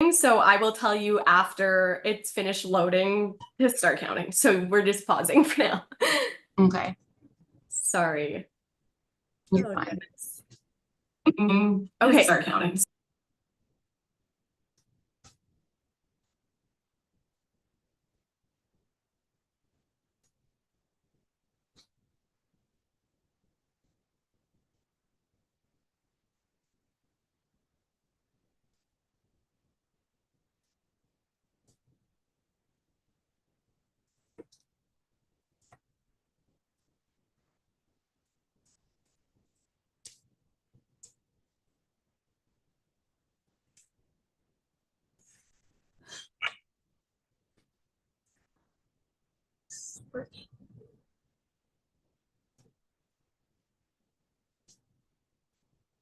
counting, so I will tell you after it's finished loading to start counting. So we're just pausing for now. Okay, Sorry. you're Oh, fine. goodness. Okay, start counting. It's working.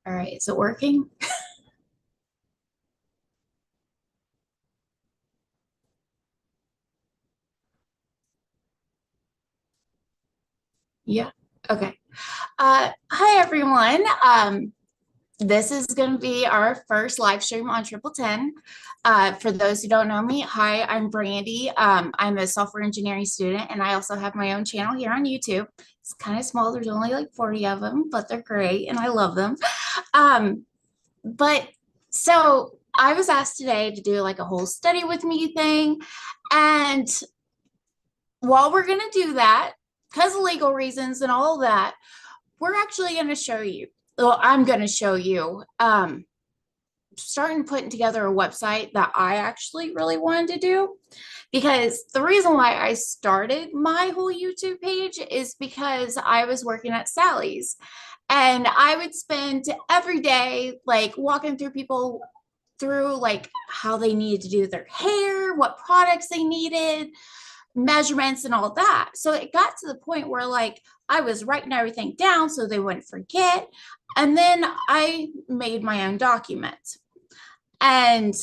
All right, is it working? Yeah. Okay. Hi everyone. This is going to be our first live stream on Triple Ten. For those who don't know me, hi, I'm Brandi. I'm a software engineering student, and I also have my own channel here on YouTube. It's kind of small. There's only like 40 of them, but they're great, and I love them. Um, but so I was asked today to do like a whole study with me thing, and while we're going to do that, because of legal reasons and all of that, we're actually going to show you. Well, I'm going to show you. Starting putting together a website that I actually really wanted to do, because the reason why I started my whole YouTube page is because I was working at Sally's and I would spend every day like walking through people through like how they needed to do their hair, what products they needed, measurements and all that. So it got to the point where like I was writing everything down so they wouldn't forget. And then I made my own document. And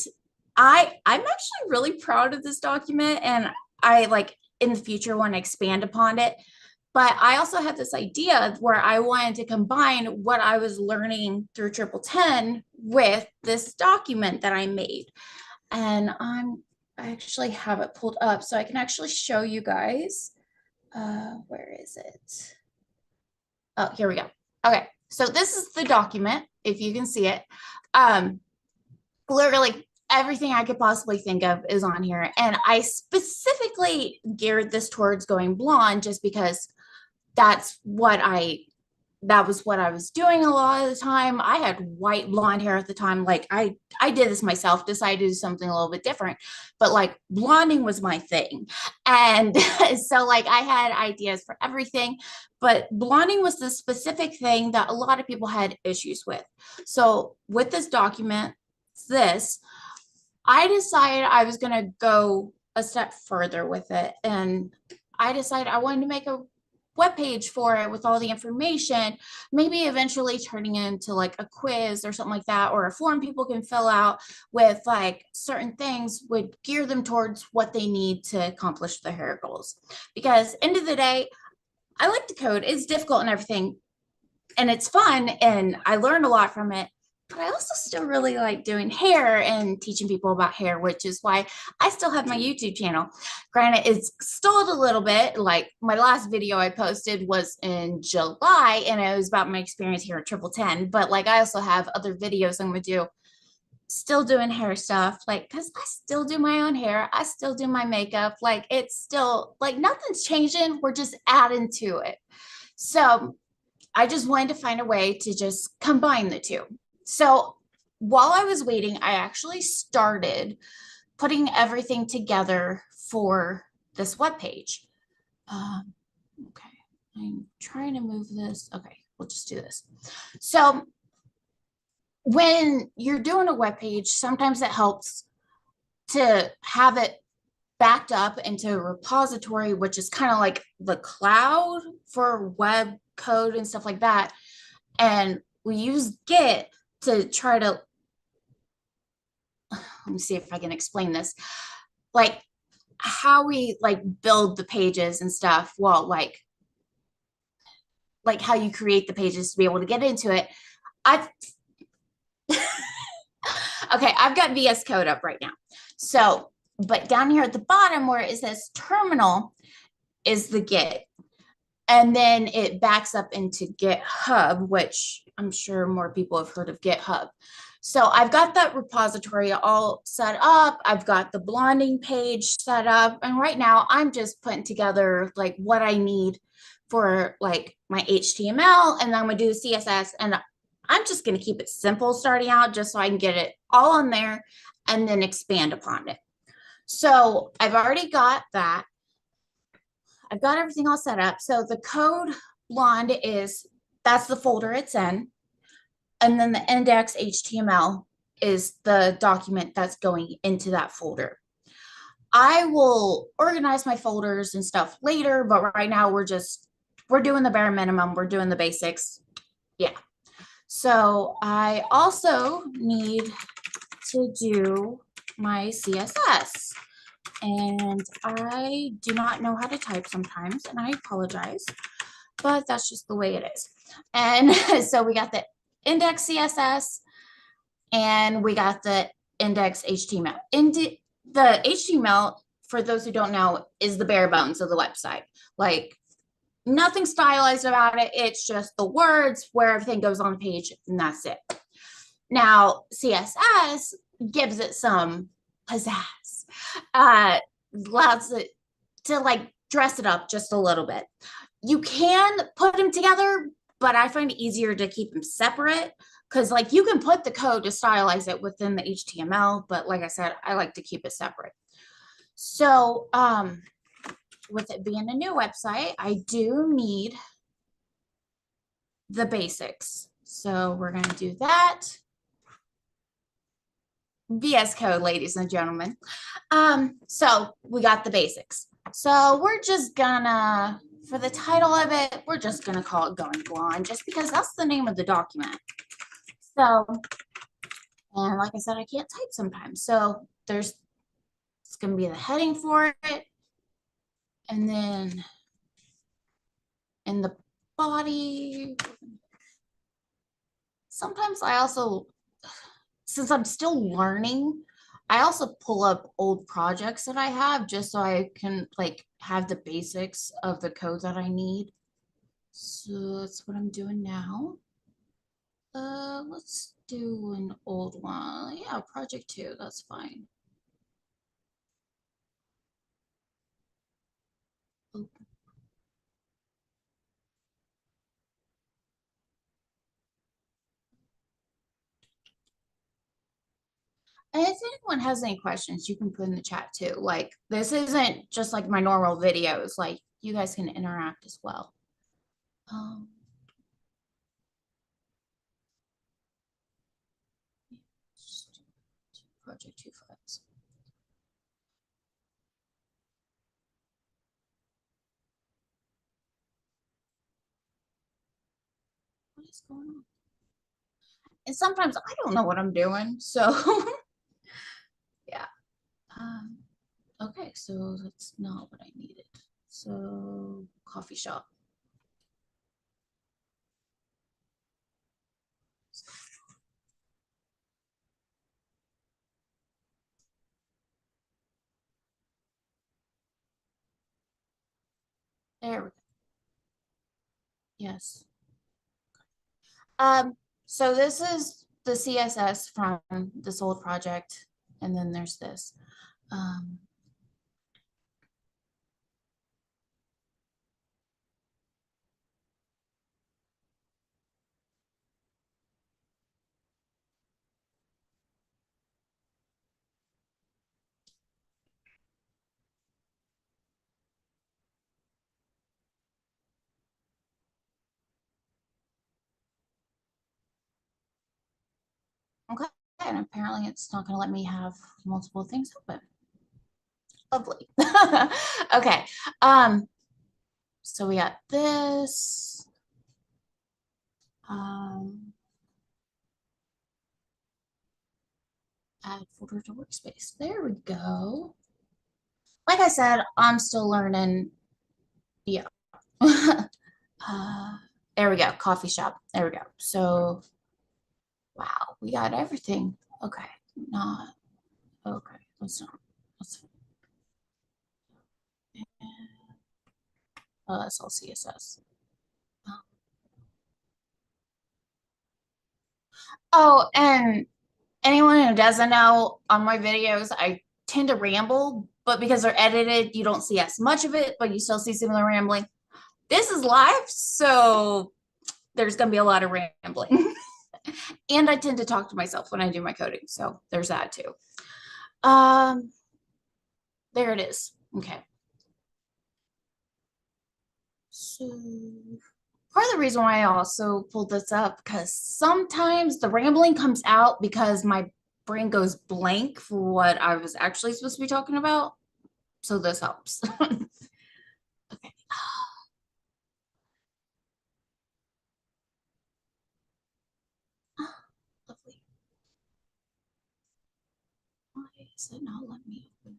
I'm actually really proud of this document, and I like in the future want to expand upon it. But I also had this idea where I wanted to combine what I was learning through Triple Ten with this document that I made. And I actually have it pulled up so I can actually show you guys. Where is it? Oh, here we go. Okay, so this is the document, if you can see it. Um, Literally everything I could possibly think of is on here. And I specifically geared this towards going blonde just because that's what I that was what I was doing a lot of the time. I had white blonde hair at the time. Like I did this myself, decided to do something a little bit different, but like blonding was my thing. And so like I had ideas for everything, but blonding was the specific thing that a lot of people had issues with. So with this document, this, I decided I was going to go a step further with it. And I decided I wanted to make a web page for it with all the information, maybe eventually turning it into like a quiz or something like that, or a form people can fill out with like certain things would gear them towards what they need to accomplish their hair goals. Because end of the day, I like to code. It's difficult and everything, and it's fun, and I learned a lot from it. But I also still really like doing hair and teaching people about hair, which is why I still have my YouTube channel. Granted, it's stalled a little bit. Like my last video I posted was in July, and it was about my experience here at Triple Ten. But like I also have other videos I'm gonna do, still doing hair stuff, like because I still do my own hair, I still do my makeup. Like it's still like nothing's changing. We're just adding to it. So I just wanted to find a way to just combine the two. So while I was waiting, I actually started putting everything together for this web page. Okay, I'm trying to move this. Okay, we'll just do this. So when you're doing a web page, sometimes it helps to have it backed up into a repository, which is kind of like the cloud for web code and stuff like that. And we use Git to try to, let me see if I can explain this, like how we like build the pages and stuff. Well, like how you create the pages to be able to get into it. I Okay, I've got VS Code up right now. So, but down here at the bottom where it says terminal is the Git. And then it backs up into GitHub, which I'm sure more people have heard of GitHub. So I've got that repository all set up. I've got the blonding page set up. And right now I'm just putting together like what I need for like my HTML, and then I'm gonna do the CSS, and I'm just gonna keep it simple starting out just so I can get it all in there and then expand upon it. So I've already got that. I've got everything all set up. So the code blonde that's the folder it's in. And then the index HTML is the document that's going into that folder. I will organize my folders and stuff later, but right now we're doing the bare minimum. We're doing the basics. Yeah. So I also need to do my CSS. And I do not know how to type sometimes, and I apologize, but that's just the way it is. And so we got the index CSS and we got the index HTML. The HTML, for those who don't know, is the bare bones of the website. Like nothing stylized about it. It's just the words where everything goes on the page, and that's it. Now, CSS gives it some pizzazz, allows it to like dress it up just a little bit. You can put them together, but I find it easier to keep them separate because like you can put the code to stylize it within the HTML, but like I said, I like to keep it separate. So with it being a new website, I do need the basics. So we're going to do that. VS Code, ladies and gentlemen. So we got the basics. So we're just gonna, for the title of it, we're just gonna call it Going Blonde, just because that's the name of the document. So, and like I said, I can't type sometimes. So it's gonna be the heading for it. And then in the body, sometimes I also, since I'm still learning, I also pull up old projects that I have just so I can like have the basics of the code that I need. So that's what I'm doing now. Let's do an old one. Yeah, project 2, that's fine. Open. And if anyone has any questions, you can put in the chat too. Like this isn't just like my normal videos, like you guys can interact as well. Project 2 files. What is going on? And sometimes I don't know what I'm doing, so yeah. Okay, so that's not what I needed. So coffee shop. There we go. Yes. So this is the CSS from this old project, and then there's this. Okay, and apparently it's not going to let me have multiple things open. Lovely. Okay. So we got this. Add folder to workspace. There we go. Like I said, I'm still learning. Yeah. There we go. Coffee shop. There we go. So, wow, we got everything. Okay. not, okay, let's not, that's all CSS. Oh, and anyone who doesn't know, on my videos, I tend to ramble, but because they're edited, you don't see as much of it, but you still see some of the rambling. This is live, so there's going to be a lot of rambling. And I tend to talk to myself when I do my coding, so there's that too. There it is. Okay. So part of the reason why I also pulled this up, because sometimes the rambling comes out because my brain goes blank for what I was actually supposed to be talking about. So this helps. Okay. Lovely. Why is it not letting me open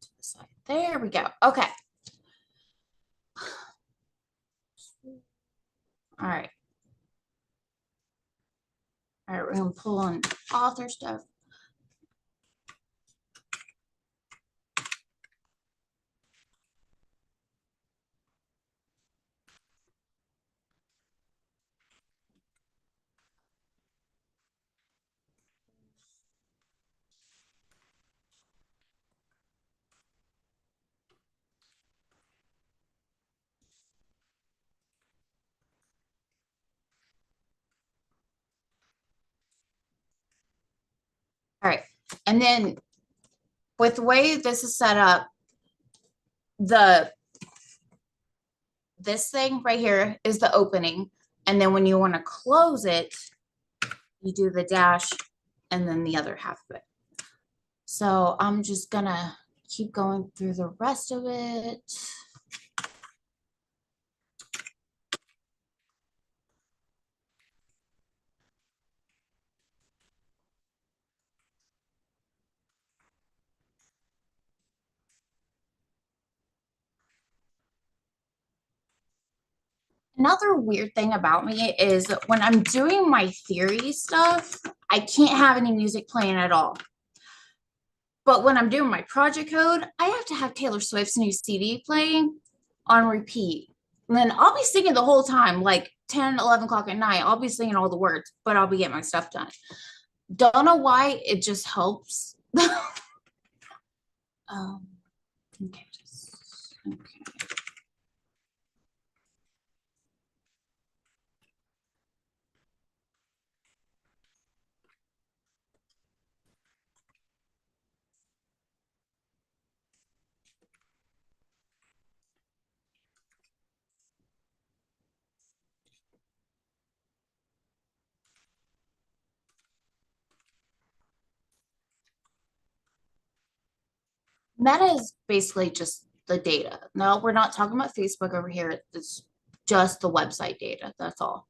to the side? There we go. Okay. All right. All right, we're gonna pull on author stuff. All right. And then with the way this is set up, this thing right here is the opening. And then when you want to close it, you do the dash and then the other half of it. So I'm just gonna keep going through the rest of it. Another weird thing about me is when I'm doing my theory stuff, I can't have any music playing at all. But when I'm doing my project code, I have to have Taylor Swift's new CD playing on repeat. And then I'll be singing the whole time, like 10, 11 o'clock at night. I'll be singing all the words, but I'll be getting my stuff done. Don't know why, it just helps. Okay. Meta is basically just the data. No, we're not talking about Facebook over here. It's just the website data. That's all.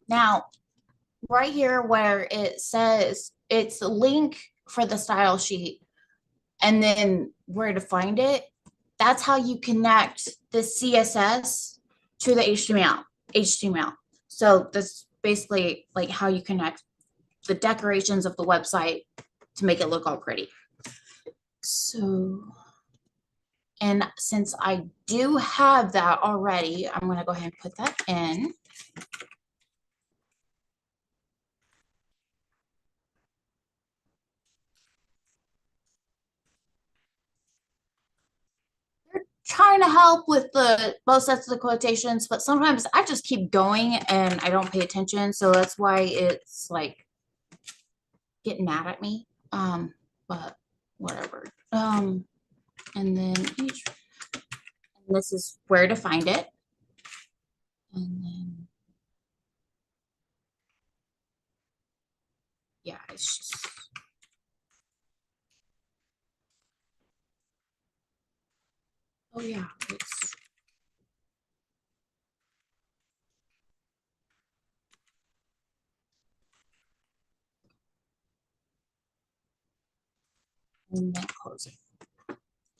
Now, right here where it says it's a link for the style sheet and then where to find it, that's how you connect the CSS to the HTML. So that's basically like how you connect the decorations of the website to make it look all pretty. So, and since I do have that already, I'm going to go ahead and put that in. Trying to help with the both sets of the quotations, but sometimes I just keep going and I don't pay attention. So that's why it's like getting mad at me. But whatever. And then each, and this is where to find it. And then yeah, it's just. Oh yeah, it's. And then close it.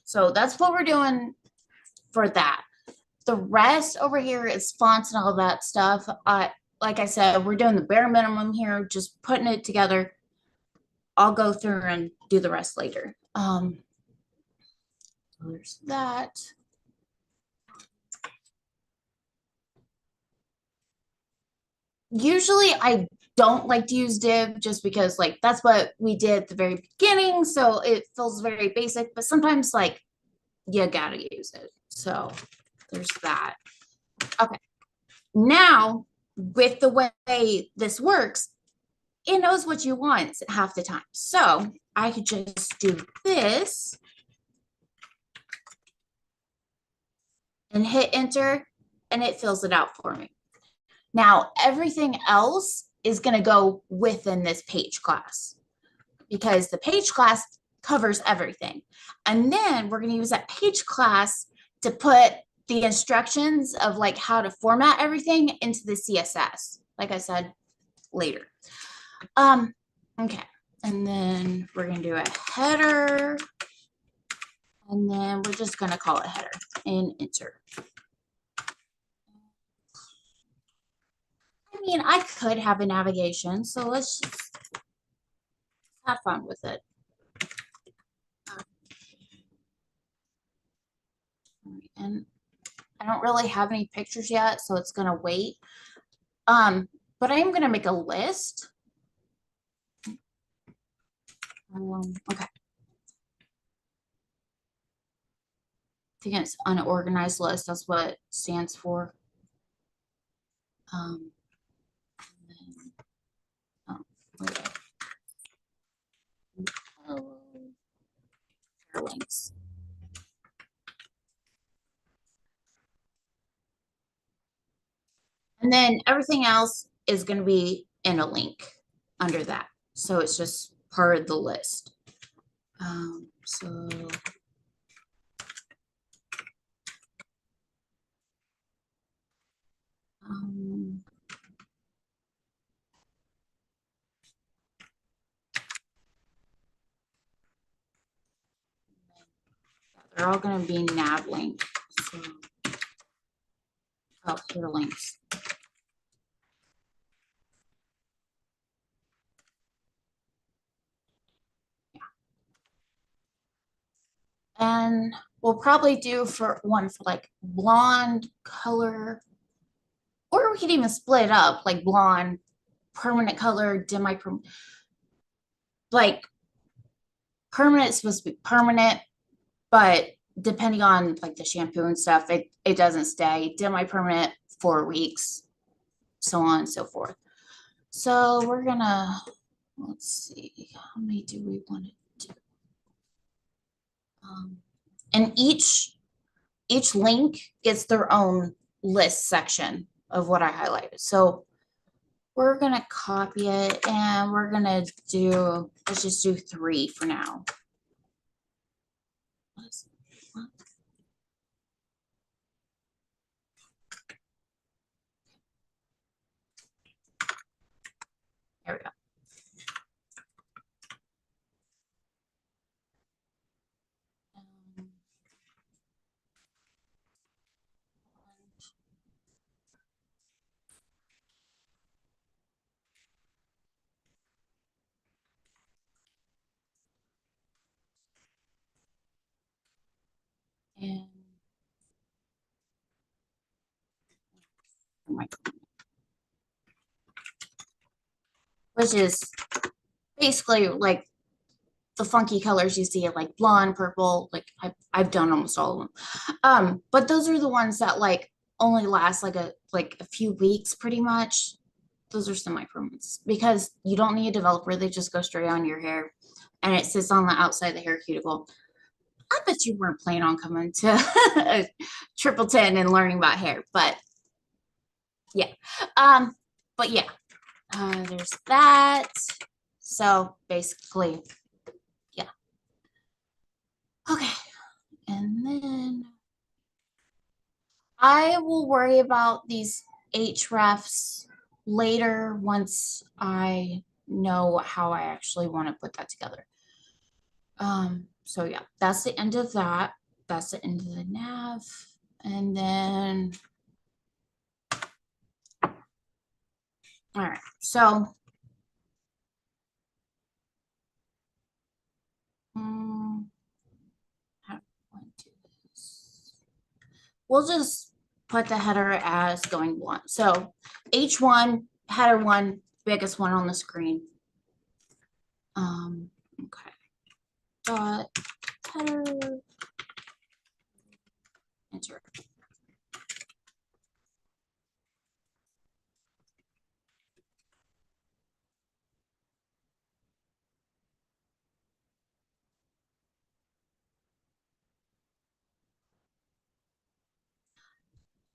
So that's what we're doing for that. The rest over here is fonts and all that stuff. Like I said, we're doing the bare minimum here, just putting it together. I'll go through and do the rest later. There's that. Usually I don't like to use div just because like that's what we did at the very beginning. So it feels very basic, but sometimes like you gotta use it. So there's that. Okay. Now with the way this works, it knows what you want half the time. So I could just do this and hit enter and it fills it out for me. Now, everything else is going to go within this page class because the page class covers everything. And then we're going to use that page class to put the instructions of like how to format everything into the CSS, like I said, later. Okay. And then we're going to do a header. And then we're just going to call it header and enter. I mean, I could have a navigation, so let's just have fun with it. And I don't really have any pictures yet, so it's gonna wait. But I am gonna make a list. Okay. I think it's unorganized list. That's what it stands for. Then, links. And then everything else is going to be in a link under that. So it's just part of the list. So they're all going to be nav link. So, oh, here are links. And we'll probably do for one for like blonde color, or we could even split it up like blonde, permanent color, demi-permanent. Like permanent is supposed to be permanent, but depending on like the shampoo and stuff, it doesn't stay. Demi-permanent 4 weeks, so on and so forth. So we're gonna, let's see, how many do we want to do? And each link gets their own list section of what I highlighted. So we're gonna copy it and we're gonna do, let's just do 3 for now. There we go. And which is basically like the funky colors you see, like blonde, purple, like I've done almost all of them. But those are the ones that like only last like a few weeks pretty much. Those are semi-permanents because you don't need a developer. They just go straight on your hair and it sits on the outside of the hair cuticle. I bet you weren't planning on coming to triple 10 and learning about hair, but yeah. But yeah, there's that. So basically, yeah. Okay. And then I will worry about these hrefs later once I know how I actually want to put that together. So yeah, that's the end of that. That's the end of the nav. And then, all right, so how do I do this? We'll just put the header as going one. So H1, header one, biggest one on the screen. Okay. Dot header, enter.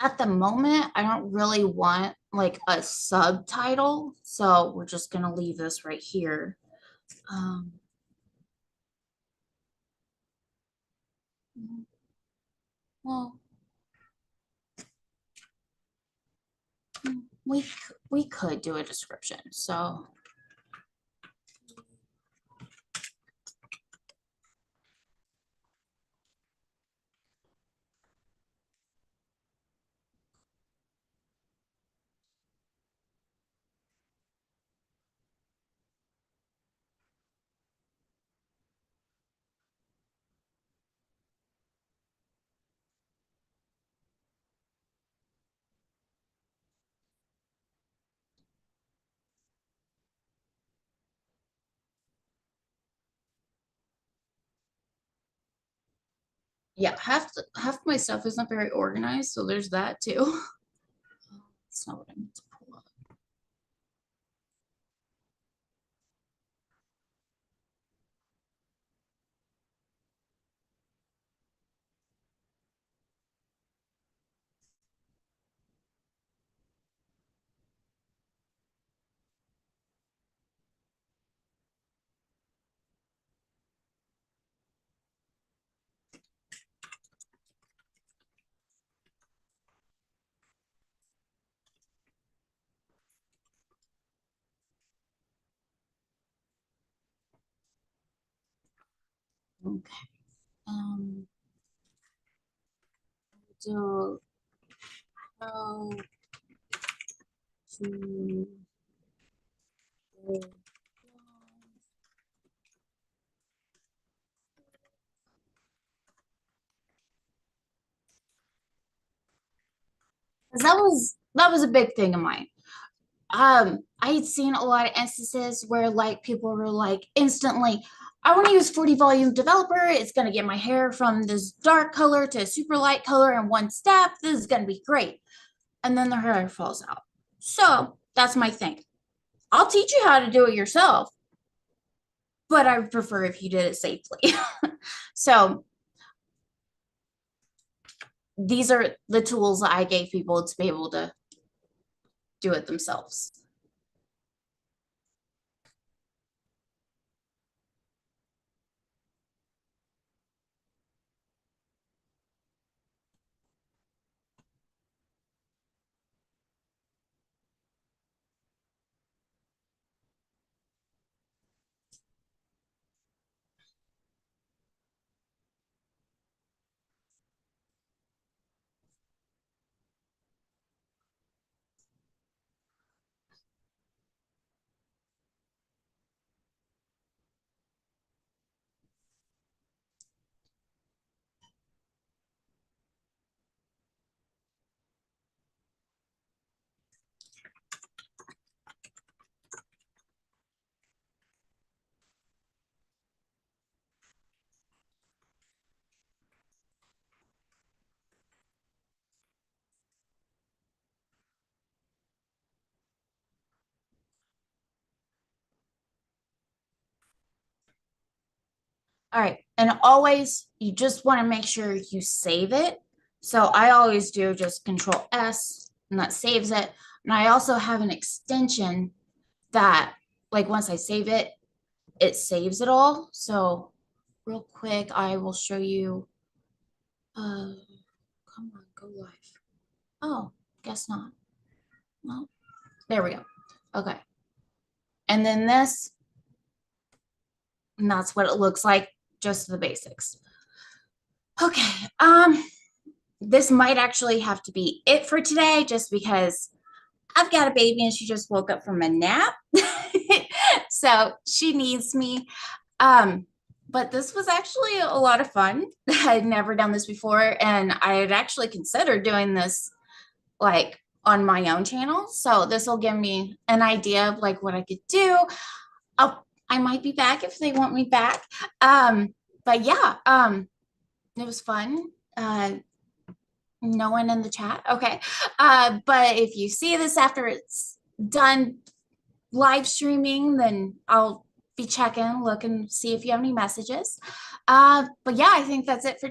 At the moment, I don't really want like a subtitle, so we're just gonna leave this right here. Um, well, we could do a description. So yeah, half my stuff isn't very organized, so there's that too. That's not what I meant to pull up. Okay. So how to that was a big thing of mine. I had seen a lot of instances where like people were like instantly, I want to use 40 volume developer. It's going to get my hair from this dark color to a super light color in one step. This is going to be great. And then the hair falls out. So that's my thing. I'll teach you how to do it yourself, but I prefer if you did it safely. So these are the tools that I gave people to be able to do it themselves. All right. And always, you just want to make sure you save it. So I always do just Control S and that saves it. And I also have an extension that, like, once I save it, it saves it all. So real quick, I will show you. Come on, go live. Oh, guess not. Well, there we go. Okay. And then this, and that's what it looks like, just the basics. Okay. This might actually have to be it for today, just because I've got a baby and she just woke up from a nap. So she needs me. But this was actually a lot of fun. I had never done this before, and I had actually considered doing this like on my own channel. So this will give me an idea of like what I could do. I might be back if they want me back. But yeah, it was fun. No one in the chat. Okay. But if you see this after it's done live streaming, then I'll be checking, look and see if you have any messages. But yeah, I think that's it for